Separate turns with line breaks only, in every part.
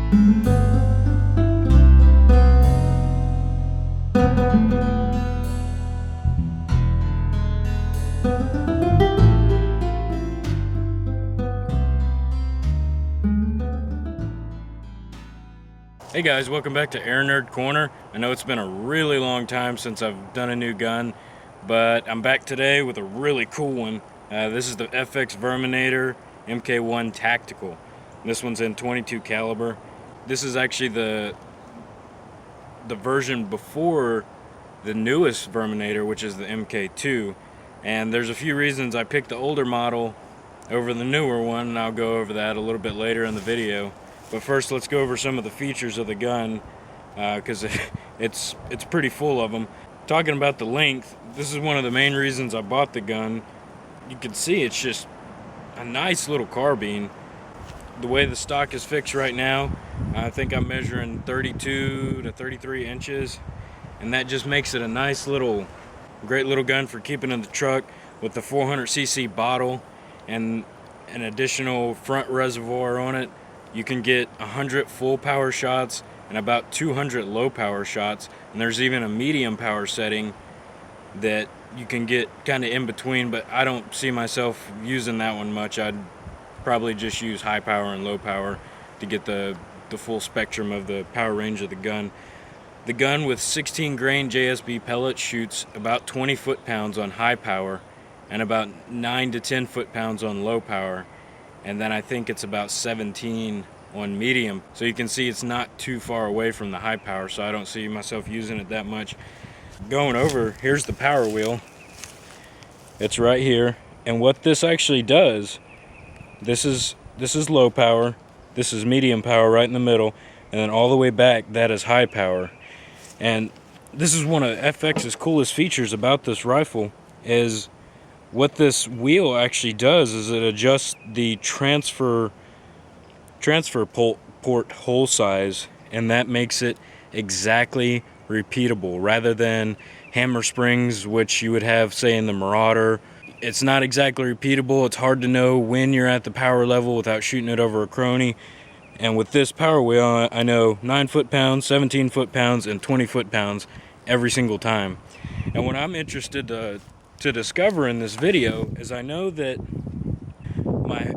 Hey guys, welcome back to Air Nerd Corner. I know it's been a really long time since I've done a new gun, but I'm back today with a really cool one. This is the FX Verminator MK1 Tactical. This one's in 22 caliber. This is actually the version before the newest Verminator, which is the MK2. And there's a few reasons I picked the older model over the newer one, and I'll go over that a little bit later in the video. But first, let's go over some of the features of the gun, because it's pretty full of them. Talking about the length, this is one of the main reasons I bought the gun. You can see it's just a nice little carbine. The way the stock is fixed right now, I think I'm measuring 32 to 33 inches, and that just makes it a nice little, great little gun for keeping in the truck with the 400cc bottle and an additional front reservoir on it. You can get 100 full power shots and about 200 low power shots, and there's even a medium power setting that you can get kind of in between, but I don't see myself using that one much. I'd probably just use high power and low power to get the full spectrum of the power range of the gun. The gun with 16 grain JSB pellets shoots about 20 foot-pounds on high power and about 9 to 10 foot-pounds on low power. And then I think it's about 17 on medium. So you can see it's not too far away from the high power, so I don't see myself using it that much. Going over, here's the power wheel. It's right here. And what this actually does, this is low power, this is medium power right in the middle, and then all the way back, that is high power. And this is one of FX's coolest features about this rifle, is what this wheel actually does is it adjusts the transfer port hole size, and that makes it exactly repeatable rather than hammer springs, which you would have, say, in the Marauder. It's not exactly repeatable. It's hard to know when you're at the power level without shooting it over a crony. And with this power wheel, I know 9 foot-pounds, 17 foot-pounds, and 20 foot-pounds every single time. And what I'm interested to discover in this video is I know that my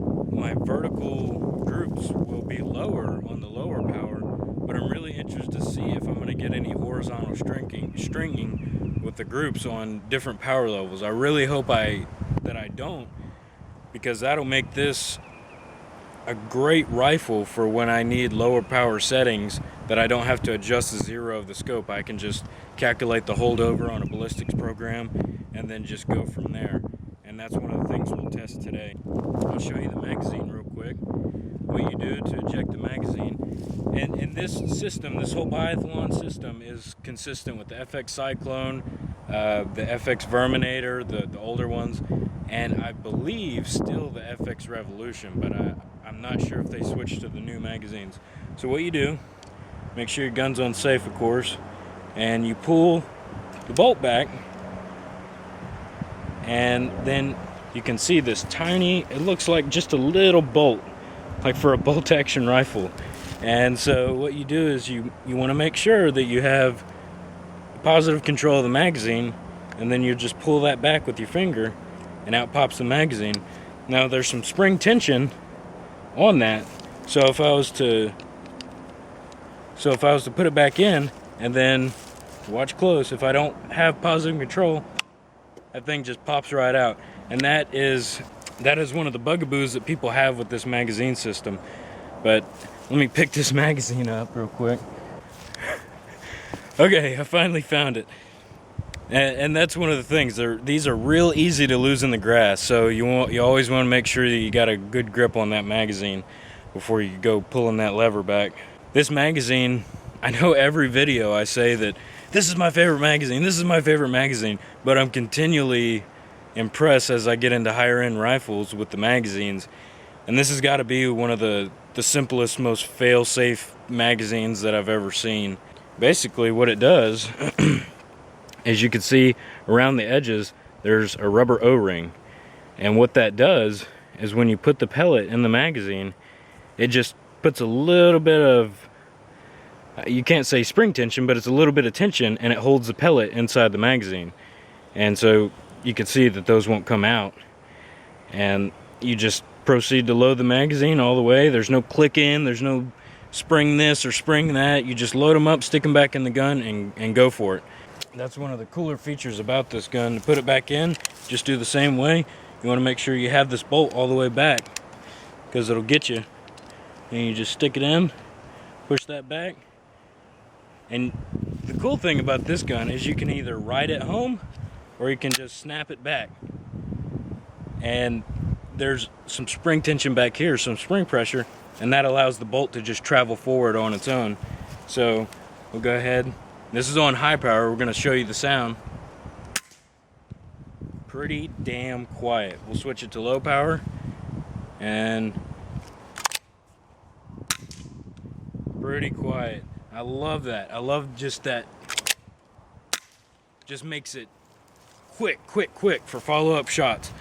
vertical groups will be lower on the lower power, but I'm really interested to see if I'm going to get any horizontal stringing with the groups on different power levels. I really hope that I don't, because that'll make this a great rifle for when I need lower power settings that I don't have to adjust the zero of the scope. I can just calculate the holdover on a ballistics program and then just go from there. And that's one of the things we'll test today. I'll show you the magazine real quick. What you do to eject the magazine. And this system, this whole biathlon system, is consistent with the FX Cyclone, the FX Verminator, the older ones, and I believe still the FX Revolution, but I'm not sure if they switched to the new magazines. So what you do, make sure your gun's on safe, of course, and you pull the bolt back, and then you can see this tiny, it looks like just a little bolt, like for a bolt action rifle. And so what you do is you want to make sure that you have positive control of the magazine, and then you just pull that back with your finger and out pops the magazine. Now there's some spring tension on that, so if I was to put it back in and then watch close, if I don't have positive control, that thing just pops right out. And that is one of the bugaboos that people have with this magazine system. But let me pick this magazine up real quick. Okay, I finally found it. And that's one of the things. These are real easy to lose in the grass, so you always want to make sure that you got a good grip on that magazine before you go pulling that lever back. This magazine, I know every video I say that this is my favorite magazine, this is my favorite magazine, but I'm continually impressed as I get into higher end rifles with the magazines. And this has got to be one of the simplest, most fail-safe magazines that I've ever seen. Basically what it does, as you can see around the edges, there's a rubber O-ring. And what that does is when you put the pellet in the magazine, it just puts a little bit of, you can't say spring tension, but it's a little bit of tension, and it holds the pellet inside the magazine. And so you can see that those won't come out. And you just proceed to load the magazine all the way. There's no click in, there's no spring this or spring that. You just load them up, stick them back in the gun, and go for it. That's one of the cooler features about this gun. To put it back in, just do the same way. You want to make sure you have this bolt all the way back, because it'll get you. And you just stick it in, push that back. And the cool thing about this gun is you can either ride it home or you can just snap it back. And there's some spring tension back here, some spring pressure, and that allows the bolt to just travel forward on its own. So we'll go ahead. This is on high power. We're going to show you the sound. Pretty damn quiet. We'll switch it to low power, and pretty quiet. I love that. I love just that. Just makes it quick for follow-up shots.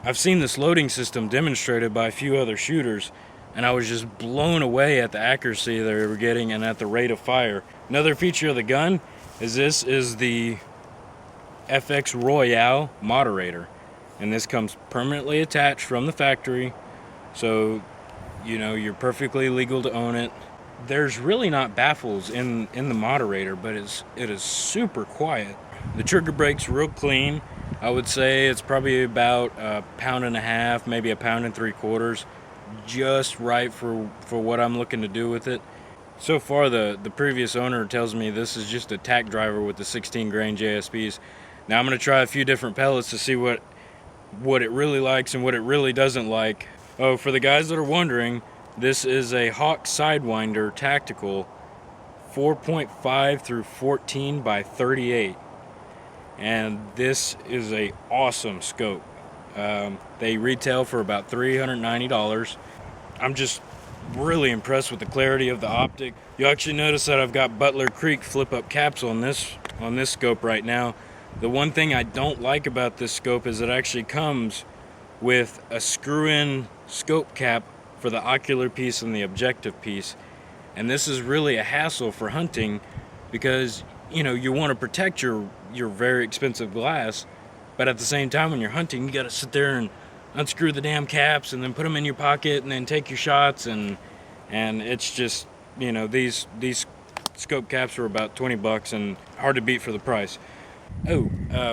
I've seen this loading system demonstrated by a few other shooters, and I was just blown away at the accuracy they were getting and at the rate of fire. Another feature of the gun is this is the FX Royale Moderator, and this comes permanently attached from the factory, so you know you're perfectly legal to own it. There's really not baffles in the moderator, but it is super quiet. The trigger brake's real clean. I would say it's probably about 1.5 pounds, maybe 1.75 pounds, just right for what I'm looking to do with it. So far, the previous owner tells me this is just a tack driver with the 16 grain JSPs. Now I'm going to try a few different pellets to see what it really likes and what it really doesn't like. Oh, for the guys that are wondering, this is a Hawk Sidewinder Tactical 4.5 through 14 by 38. And this is a awesome scope. They retail for about $390. I'm just really impressed with the clarity of the optic. You actually notice that I've got Butler Creek flip-up caps on this scope right now. The one thing I don't like about this scope is it actually comes with a screw-in scope cap for the ocular piece and the objective piece. And this is really a hassle for hunting, because you know you want to protect your very expensive glass, but at the same time when you're hunting you got to sit there and unscrew the damn caps and then put them in your pocket and then take your shots, and it's just, you know, these scope caps are about 20 bucks and hard to beat for the price. Oh,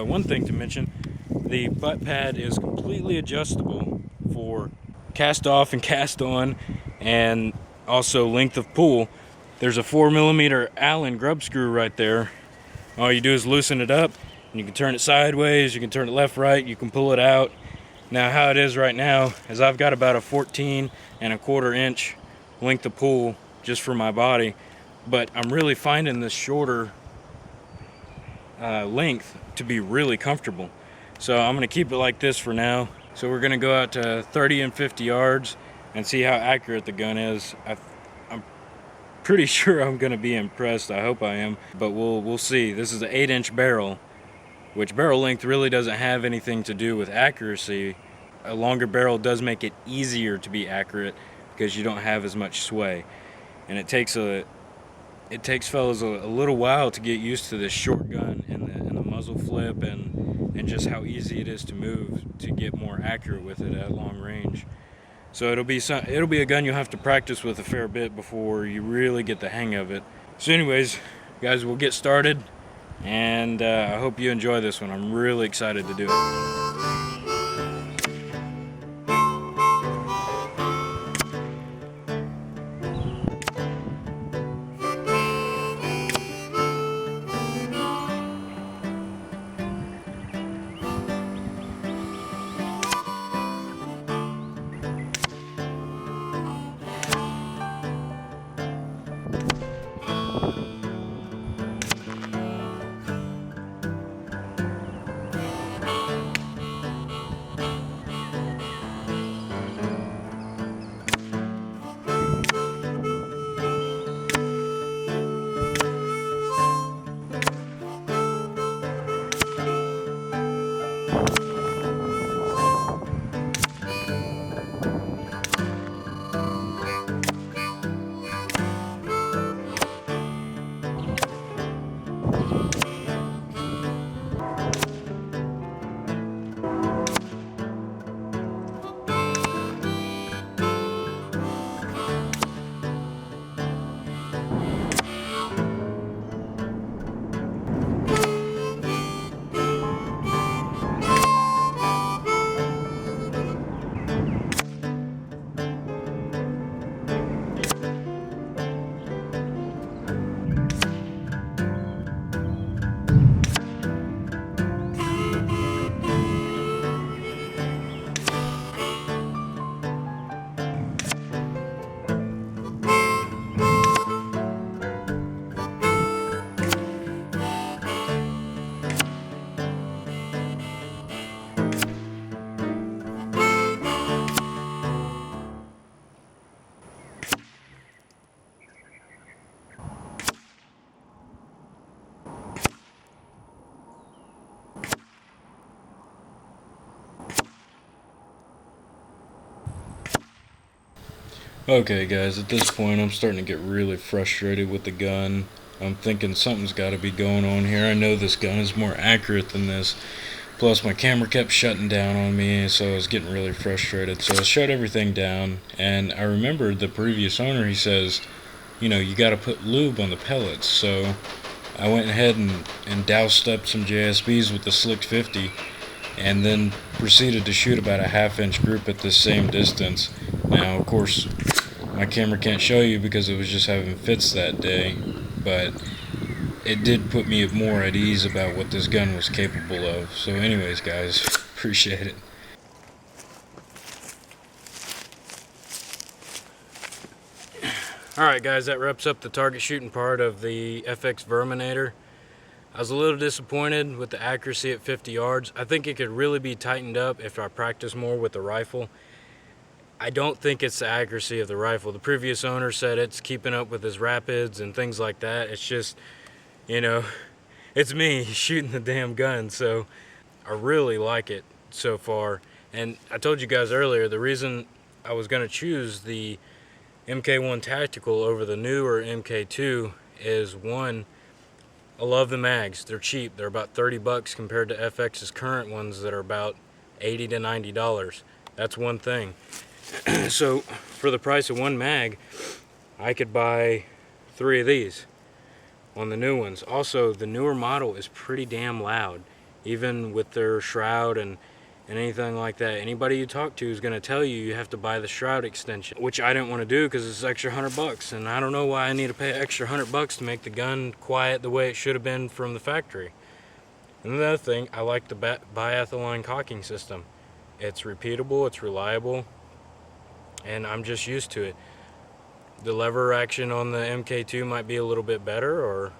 one thing to mention, the butt pad is completely adjustable for cast off and cast on, and also length of pull. There's a 4mm Allen grub screw right there. All you do is loosen it up, and you can turn it sideways, you can turn it left, right, you can pull it out. Now how it is right now is I've got about a 14.25 inch length of pull just for my body, but I'm really finding this shorter length to be really comfortable. So I'm going to keep it like this for now. So we're going to go out to 30 and 50 yards and see how accurate the gun is. I'm pretty sure I'm going to be impressed. I hope I am, but we'll see. This is an 8-inch barrel, which barrel length really doesn't have anything to do with accuracy. A longer barrel does make it easier to be accurate because you don't have as much sway, and it takes fellas a little while to get used to this short gun and the muzzle flip and just how easy it is to move to get more accurate with it at long range. So it'll be a gun you'll have to practice with a fair bit before you really get the hang of it. So anyways, guys, we'll get started, and I hope you enjoy this one. I'm really excited to do it. Okay guys, at this point I'm starting to get really frustrated with the gun. I'm thinking something's got to be going on here. I know this gun is more accurate than this. Plus my camera kept shutting down on me, so I was getting really frustrated. So I shut everything down, and I remembered the previous owner, he says, you know, you got to put lube on the pellets. So I went ahead and doused up some JSBs with the Slick 50, and then proceeded to shoot about a 1/2 inch group at the same distance. Now, of course, my camera can't show you because it was just having fits that day, but it did put me more at ease about what this gun was capable of. So anyways guys, appreciate it. Alright guys, that wraps up the target shooting part of the FX Verminator. I was a little disappointed with the accuracy at 50 yards. I think it could really be tightened up if I practice more with the rifle. I don't think it's the accuracy of the rifle. The previous owner said it's keeping up with his rapids and things like that. It's just, you know, it's me shooting the damn gun, so I really like it so far. And I told you guys earlier, the reason I was going to choose the MK1 Tactical over the newer MK2 is, one, I love the mags. They're cheap. They're about 30 bucks compared to FX's current ones that are about $80 to $90. That's one thing. So for the price of one mag, I could buy 3 of these on the new ones. Also, the newer model is pretty damn loud, even with their shroud and anything like that. Anybody you talk to is going to tell you have to buy the shroud extension, which I didn't want to do because it's extra 100 bucks, and I don't know why I need to pay extra 100 bucks to make the gun quiet the way it should have been from the factory. And another thing, I like the biathlon cocking system. It's repeatable, it's reliable, and I'm just used to it. The lever action on the MK2 might be a little bit better, or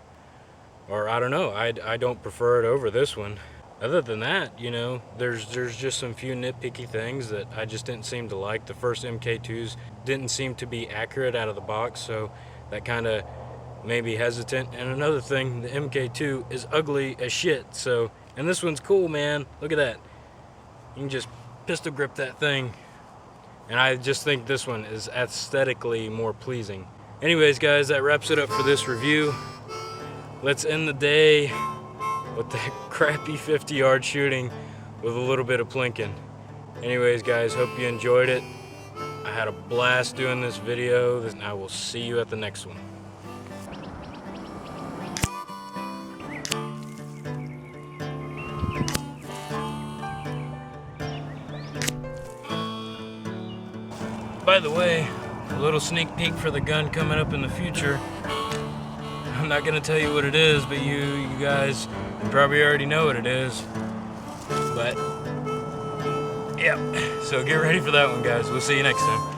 I don't know. I don't prefer it over this one. Other than that, you know, there's just some few nitpicky things that I just didn't seem to like. The first MK2s didn't seem to be accurate out of the box, so that kind of made me hesitant. And another thing, the MK2 is ugly as shit. So, and this one's cool, man. Look at that. You can just pistol grip that thing. And I just think this one is aesthetically more pleasing. Anyways, guys, that wraps it up for this review. Let's end the day with that crappy 50-yard shooting with a little bit of plinking. Anyways, guys, hope you enjoyed it. I had a blast doing this video, and I will see you at the next one. By the way, a little sneak peek for the gun coming up in the future. I'm not gonna tell you what it is, but you guys probably already know what it is. But, yep, so get ready for that one, guys. We'll see you next time.